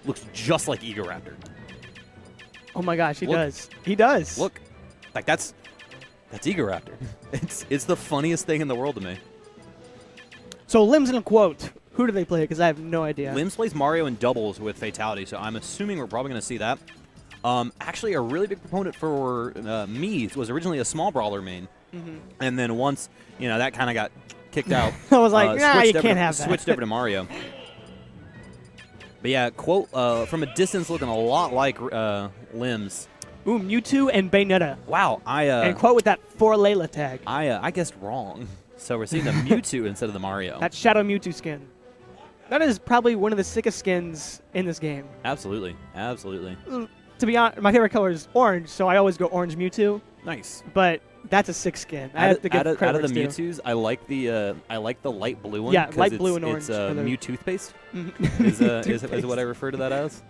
looks just like Egoraptor. Oh my gosh, he does. He does. Look, like that's Egoraptor. It's the funniest thing in the world to me. So Limbs in a quote. Who do they play? Because I have no idea. Limbs plays Mario in doubles with Fatality, so I'm assuming we're probably going to see that. Actually, a really big proponent for me was originally a small brawler main, and then once that kind of got kicked out, I was like, nah, you can't have that. Switched over to Mario. But yeah, quote from a distance looking a lot like Limbs. Ooh, Mewtwo and Bayonetta. Wow, and quote with that 4 Layla tag. I guessed wrong. So we're seeing the Mewtwo instead of the Mario. That Shadow Mewtwo skin. That is probably one of the sickest skins in this game. Absolutely, absolutely. To be honest, my favorite color is orange, so I always go orange Mewtwo. Nice. But that's a sick skin. Out of the Mewtwo's, I like the light blue one. Yeah, light blue and orange. It's Mew toothpaste. is what I refer to that as.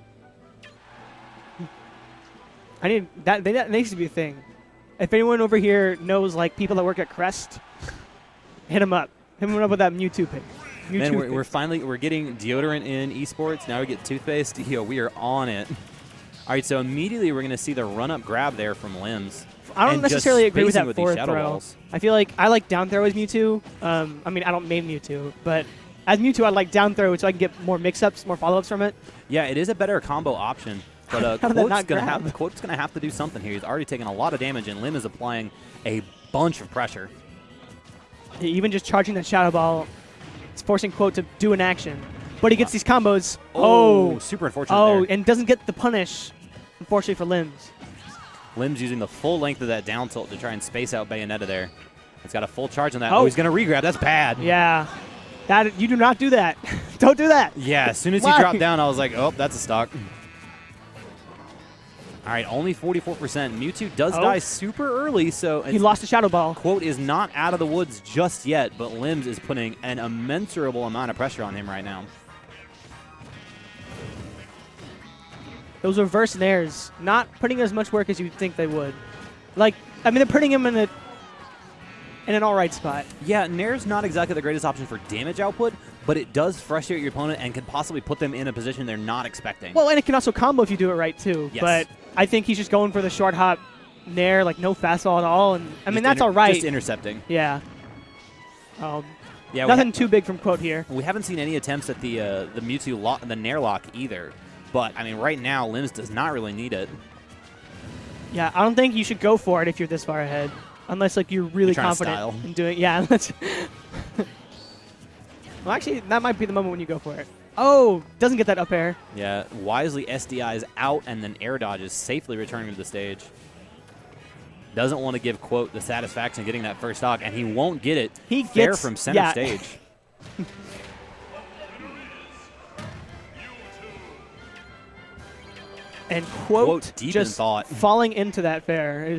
I need that. That needs to be a thing. If anyone over here knows like people that work at Crest, hit them up. Hit them up with that Mewtwo pick. Man, we're getting deodorant in esports. Now we get toothpaste. We are on it. All right, so immediately we're going to see the run-up grab there from Limbs. I don't necessarily agree with that forward shadow throw. Balls. I feel like I like down throw as Mewtwo. I mean, I don't main Mewtwo, but as Mewtwo, I like down throw so I can get more mix-ups, more follow-ups from it. Yeah, it is a better combo option. But Quote's going to have to do something here. He's already taken a lot of damage, and Lim is applying a bunch of pressure. Even just charging that Shadow Ball, it's forcing Quote to do an action. But he gets these combos. Oh, super unfortunate there. And doesn't get the punish, unfortunately, for Limbs. Limbs using the full length of that down tilt to try and space out Bayonetta there. It's got a full charge on that. Oh, he's going to re-grab. That's bad. Yeah. You do not do that. Don't do that. Yeah, as soon as he dropped down, I was like, oh, that's a stock. All right, only 44%. Mewtwo does die super early, so he lost the Shadow Ball. Quote is not out of the woods just yet, but Limbs is putting an immeasurable amount of pressure on him right now. Those reverse nairs, not putting as much work as you'd think they would. Like, I mean, they're putting him in an all right spot. Yeah, nair's not exactly the greatest option for damage output, but it does frustrate your opponent and can possibly put them in a position they're not expecting. Well, and it can also combo if you do it right, too. Yes. But I think he's just going for the short hop nair, like no fastball at all. And I mean, that's all right. Just intercepting. Yeah. Yeah. Nothing too big from Quote here. We haven't seen any attempts at the Mewtwo lock, the nair lock either. But, I mean, right now, Limbs does not really need it. Yeah, I don't think you should go for it if you're this far ahead. Unless, like, you're really confident in doing it. Yeah. Well, actually, that might be the moment when you go for it. Oh, doesn't get that up air. Yeah, wisely SDIs out and then air dodges, safely returning to the stage. Doesn't want to give Quote the satisfaction of getting that first stock, and he won't get it fair from center stage. And Quote deep just in thought. Falling into that fair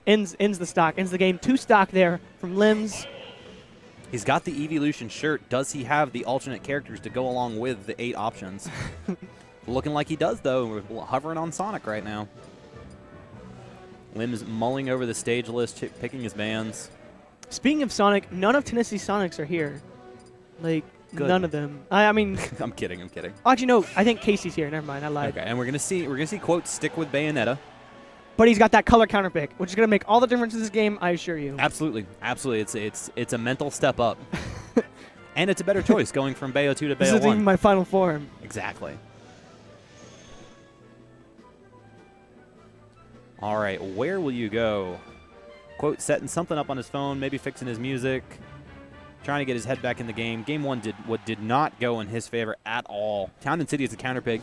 ends the stock, ends the game. 2 stock there from Limbs. He's got the Evolution shirt. Does he have the alternate characters to go along with the 8 options? Looking like he does, though. We're hovering on Sonic right now. Limbs mulling over the stage list, picking his bands. Speaking of Sonic, none of Tennessee's Sonics are here. Like, good. None of them. I mean, I'm kidding. Actually, no. I think Casey's here. Never mind. I lied. Okay, and we're gonna see Quote stick with Bayonetta. But he's got that color counter pick, which is gonna make all the difference in this game. I assure you. Absolutely. It's a mental step up, and it's a better choice going from Bayo 2 to Bayo 1. This is even my final form. Exactly. All right, where will you go? Quote setting something up on his phone, maybe fixing his music. Trying to get his head back in the game. Game 1 did not go in his favor at all. Town and City is a counter pick.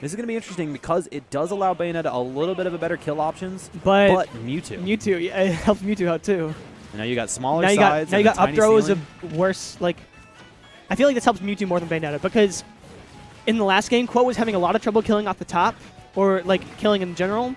This is going to be interesting because it does allow Bayonetta a little bit of a better kill options, but Mewtwo, yeah, it helps Mewtwo out too. And now you got smaller sides. Now you got up throws of worse. Like, I feel like this helps Mewtwo more than Bayonetta because in the last game, Quote was having a lot of trouble killing off the top or like killing in general,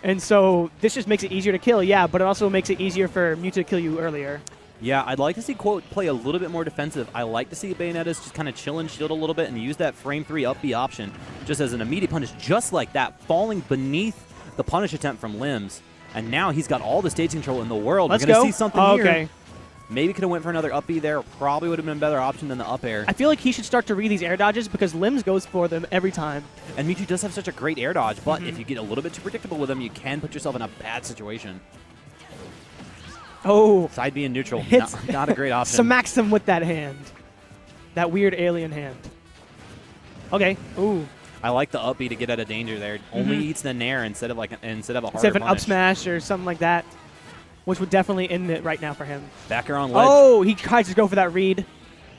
and so this just makes it easier to kill. Yeah, but it also makes it easier for Mewtwo to kill you earlier. Yeah, I'd like to see Quote play a little bit more defensive. I like to see Bayonetta's just kind of chill and shield a little bit and use that frame 3 up B option just as an immediate punish, just like that, falling beneath the punish attempt from Limbs. And now he's got all the stage control in the world. Let's We're going go. to see something here. Okay. Maybe could have went for another up B there. Probably would have been a better option than the up air. I feel like he should start to read these air dodges because Limbs goes for them every time. And Mewtwo does have such a great air dodge, but if you get a little bit too predictable with him, you can put yourself in a bad situation. Oh. Side B and neutral, Hits. not a great option. Smacks him with that hand. That weird alien hand. Okay. Ooh. I like the up B to get out of danger there. Only eats the nair instead of a harder Instead of an up punish. smash or something like that, which would definitely end it right now for him. Back air on ledge. Oh, he tries to go for that read.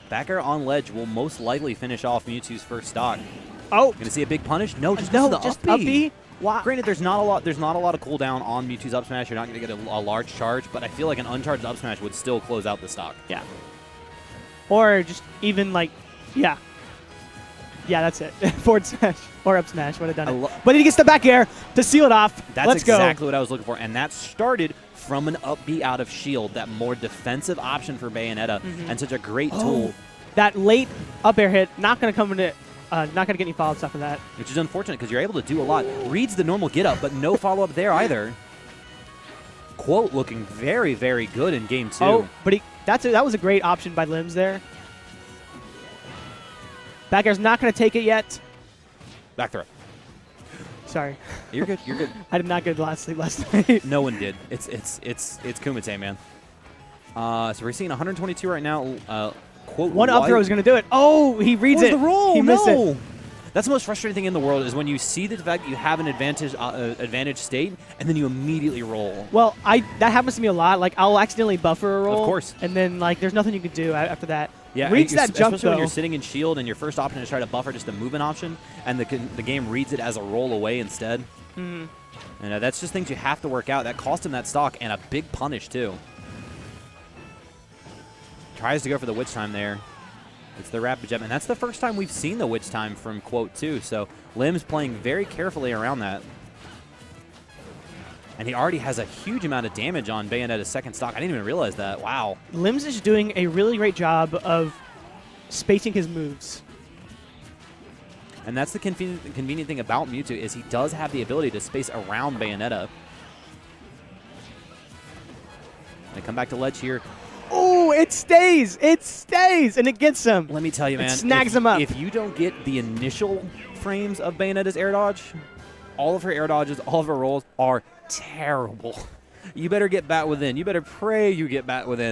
Back air on ledge will most likely finish off Mewtwo's first stock. Oh. Gonna see a big punish? No, just No, the just up B. up B. Wow. Granted, there's not a lot of cooldown on Mewtwo's up smash. You're not going to get a large charge, but I feel like an uncharged up smash would still close out the stock. Yeah. Or just even like, yeah. Yeah, that's it. Forward smash or up smash would have done it. But he gets the back air to seal it off. That's Let's exactly go. what I was looking for, and that started from an up B out of shield, that more defensive option for Bayonetta, and such a great tool. That late up air hit, not going to come into, not going to get any follow-ups after that. Which is unfortunate because you're able to do a lot. Reads the normal get up, but no follow-up there either. Quote looking very, very good in game 2. Oh, but that was a great option by Limbs there. Back air's not going to take it yet. Back throw. Sorry. You're good. You're good. I did not get last night. No one did. It's Kumite, man. So we're seeing 122 right now. Quote One up throw is going to do it. Oh, he reads it. The roll? He missed No. it. That's the most frustrating thing in the world is when you see the fact that you have an advantage state and then you immediately roll. Well, that happens to me a lot. Like I'll accidentally buffer a roll. Of course. And then like there's nothing you can do after that. Yeah, reads that jump especially though. when you're sitting in shield and your first option is try to buffer just a movement option, and the game reads it as a roll away instead. And that's just things you have to work out. That cost him that stock and a big punish too. Tries to go for the witch time there. It's the rapid jump, and that's the first time we've seen the witch time from Quote too. So Limb's playing very carefully around that. And he already has a huge amount of damage on Bayonetta's second stock. I didn't even realize that. Wow. Limbs is doing a really great job of spacing his moves. And that's the convenient thing about Mewtwo is he does have the ability to space around Bayonetta. They come back to ledge here. Oh, it stays. It stays, and it gets him. Let me tell you, man. It snags him up. If you don't get the initial frames of Bayonetta's air dodge, all of her air dodges, all of her rolls are terrible. You better get bat within. You better pray you get bat within.